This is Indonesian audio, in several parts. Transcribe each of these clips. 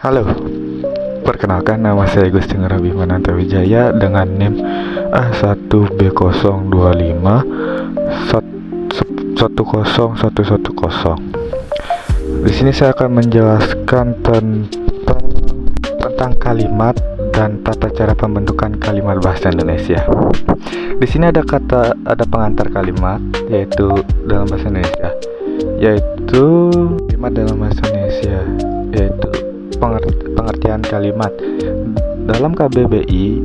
Halo, perkenalkan nama saya Gusti Ngarabi Mananta Wijaya dengan NIM A1B025 10110. Di sini saya akan menjelaskan tentang kalimat dan tata cara pembentukan kalimat bahasa Indonesia. Di sini ada pengantar kalimat yaitu dalam bahasa Indonesia, yaitu kalimat dalam bahasa Indonesia, yaitu pengertian kalimat. Dalam KBBI,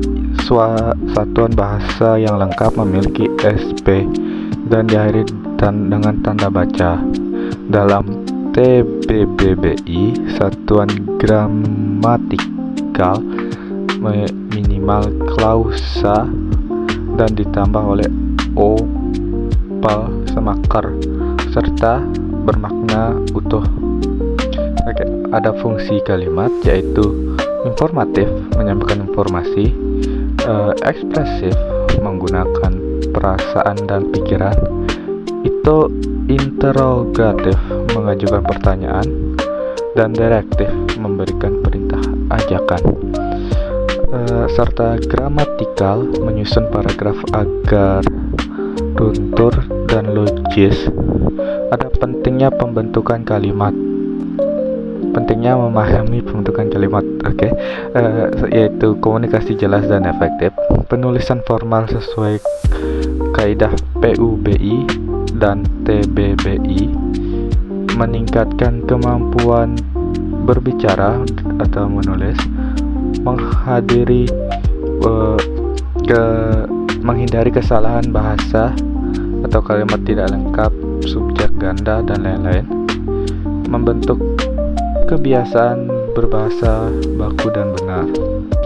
satuan bahasa yang lengkap memiliki SP dan diakhiri dengan tanda baca. Dalam TBBBI, satuan gramatikal minimal klausa dan ditambah oleh o, pal, semakar serta bermakna utuh. Oke, ada fungsi kalimat yaitu informatif, menyampaikan informasi, ekspresif, menggunakan perasaan dan pikiran, itu interogatif, mengajukan pertanyaan, dan direktif, memberikan perintah ajakan, serta gramatikal, menyusun paragraf agar runtur dan logis. Ada pentingnya pembentukan kalimat, pentingnya memahami pembentukan kalimat, yaitu komunikasi jelas dan efektif, penulisan formal sesuai kaidah PUBI dan TBBI, meningkatkan kemampuan berbicara atau menulis, menghindari kesalahan bahasa atau kalimat tidak lengkap, subjek ganda dan lain-lain, membentuk kebiasaan berbahasa baku dan benar.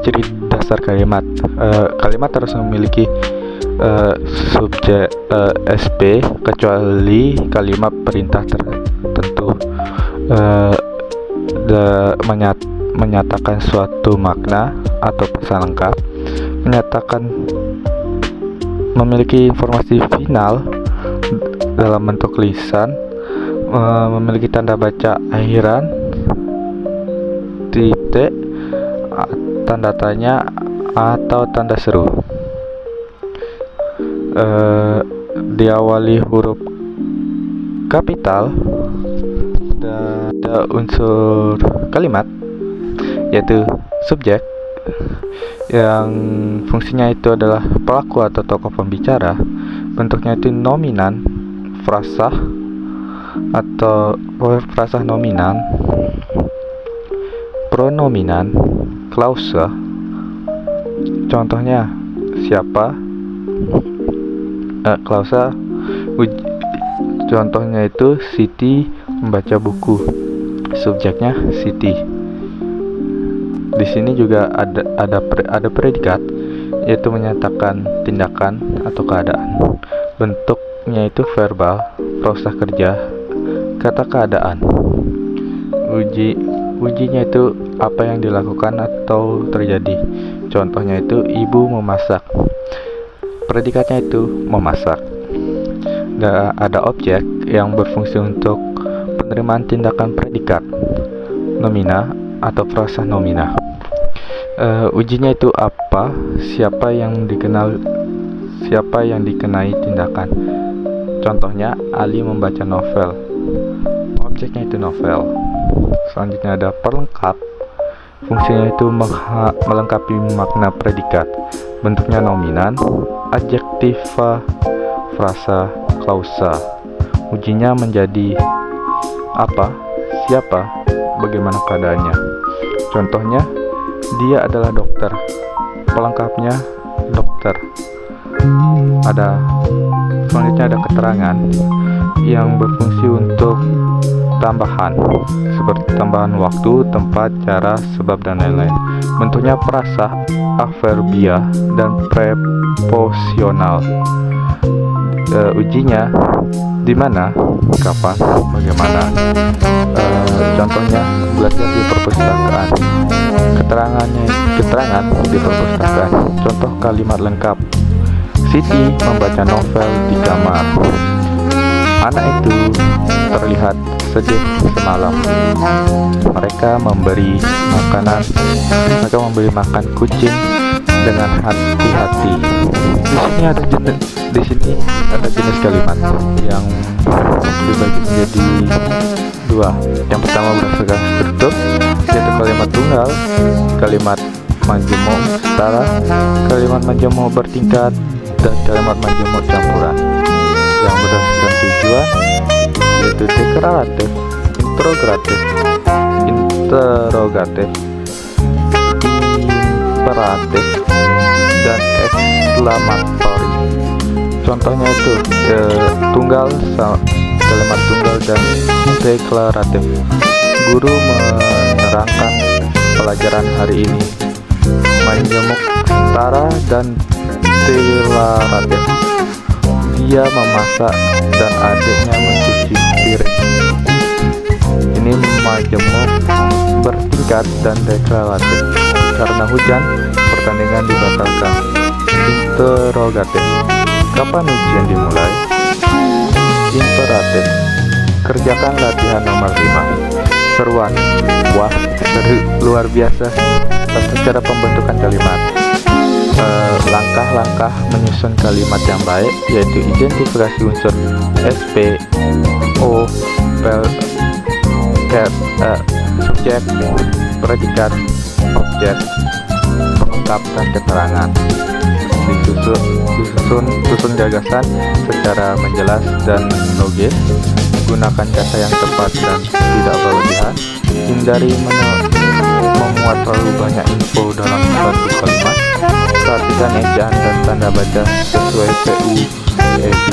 Ciri dasar kalimat, kalimat harus memiliki subjek SP kecuali kalimat perintah tertentu, menyatakan suatu makna atau pesan lengkap, menyatakan memiliki informasi final dalam bentuk lisan, memiliki tanda baca akhiran, titik, tanda tanya atau tanda seru, diawali huruf kapital. Ada unsur kalimat yaitu subjek yang fungsinya itu adalah pelaku atau tokoh pembicara. Bentuknya itu nominan, frasah atau frasah nominan, pronominan, klausa. Contohnya siapa, klausa. Contohnya itu Siti membaca buku, subjeknya Siti. Di sini juga ada predikat yaitu menyatakan tindakan atau keadaan. Bentuknya itu verbal, proses kerja, kata keadaan. Ujinya itu apa yang dilakukan atau terjadi. Contohnya itu ibu memasak. Predikatnya itu memasak. Ada objek yang berfungsi untuk penerimaan tindakan predikat, nomina atau frasa nomina. Ujinya itu apa, siapa yang dikenai tindakan. Contohnya Ali membaca novel. Objeknya itu novel. Selanjutnya ada perlengkap. Fungsinya itu melengkapi makna predikat. Bentuknya nominan, adjektiva, frasa, klausa. Ujinya menjadi apa, siapa, bagaimana keadaannya. Contohnya, dia adalah dokter. Pelengkapnya dokter. Selanjutnya ada keterangan yang berfungsi untuk tambahan, seperti tambahan waktu, tempat, cara, sebab, dan lain-lain. Bentuknya prasah, adverbia, dan preposisional. Ujinya di mana, kapan, bagaimana. Contohnya belajar di perpustakaan. Keterangan di perpustakaan. Contoh kalimat lengkap: Siti membaca novel di kamar. Anak itu terlihat bersedih semalam. Mereka memberi makan kucing dengan hati-hati. Di sini ada jenis kalimat yang dibagi menjadi dua. Yang pertama berdasarkan struktur, yaitu kalimat tunggal, kalimat majemuk setara, kalimat majemuk bertingkat, dan kalimat majemuk campuran. Yang berdasarkan tujuan, yaitu deklaratif, interrogatif, imperatif, dan ekslamatori. Contohnya itu tunggal, kalimat tunggal, dan deklaratif. Guru menerangkan pelajaran hari ini. Majemuk setara dan deklaratif. Dia memasak dan adiknya mencuci piring. Ini majemuk bertingkat dan deklaratif. Karena hujan, pertandingan dibatalkan. Interrogatif. Kapan ujian dimulai? Imperatif. Kerjakan latihan nomor 5. Seruan. Wah, seru, luar biasa. Tata cara pembentukan kalimat. Langkah-langkah menyusun kalimat yang baik, yaitu identifikasi unsur SP, O, subjek, predikat, objek, pelengkap, dan keterangan. Susun gagasan secara menjelas dan logis. Gunakan kata yang tepat dan tidak berlebihan. Hindari memuat terlalu banyak info dalam satu kalimat. Perhatikan ejaan dan tanda baca sesuai PUEBB.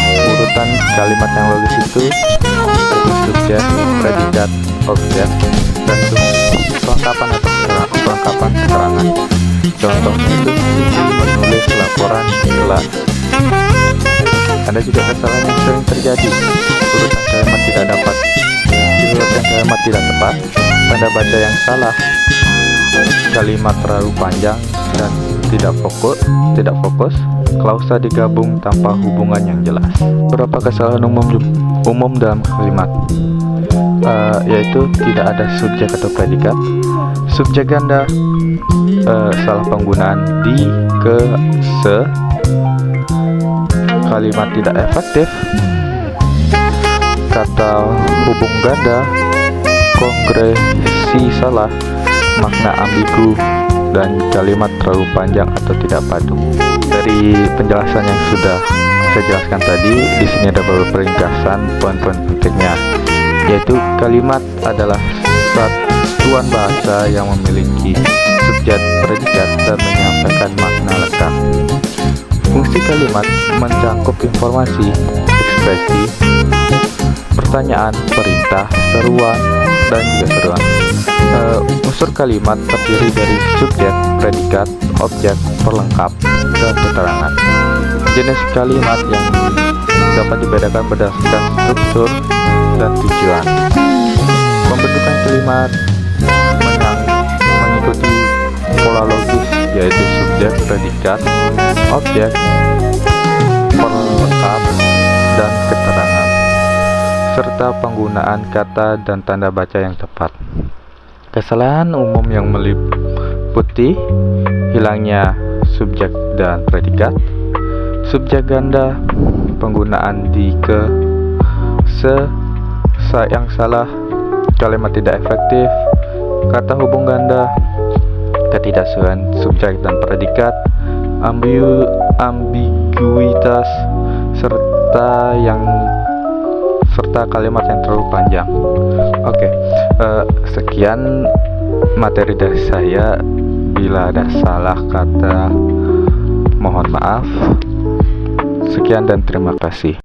Urutan kalimat yang logis itu subjek, predikat, objek, dan pelengkapan atau pelengkapan keterangan. Contohnya itu menulis laporan kelas. Ada juga kesalahan yang sering terjadi. Urutan kalimat tidak tepat, tanda baca yang salah, kalimat terlalu panjang dan tidak fokus, klausa digabung tanpa hubungan yang jelas. Beberapa kesalahan umum dalam kalimat, yaitu tidak ada subjek atau predikat, subjek ganda, salah penggunaan di, ke, se, kalimat tidak efektif, kata hubung ganda, kongresi salah, makna ambigu, dan kalimat terlalu panjang atau tidak padu. Dari penjelasan yang sudah saya jelaskan tadi, di sini ada beberapa ringkasan poin-poin pentingnya, yaitu kalimat adalah satuan bahasa yang memiliki subjek, predikat, dan menyampaikan makna lengkap. Fungsi kalimat mencakup informasi, ekspresi, pertanyaan, perintah, seruan, dan juga seruan. Unsur kalimat terdiri dari subjek, predikat, objek, pelengkap, dan keterangan. Jenis kalimat yang dapat dibedakan berdasarkan struktur dan tujuan. Pembentukan kalimat mengikuti pola logis, yaitu subjek, predikat, objek, pelengkap, dan keterangan, serta penggunaan kata dan tanda baca yang tepat. Kesalahan umum yang meliputi hilangnya subjek dan predikat, subjek ganda, penggunaan di, ke, se, yang salah, kalimat tidak efektif, kata hubung ganda, ketidaksesuaian subjek dan predikat, ambiguitas, serta kalimat yang terlalu panjang. Oke, sekian materi dari saya. Bila ada salah kata, mohon maaf. Sekian dan terima kasih.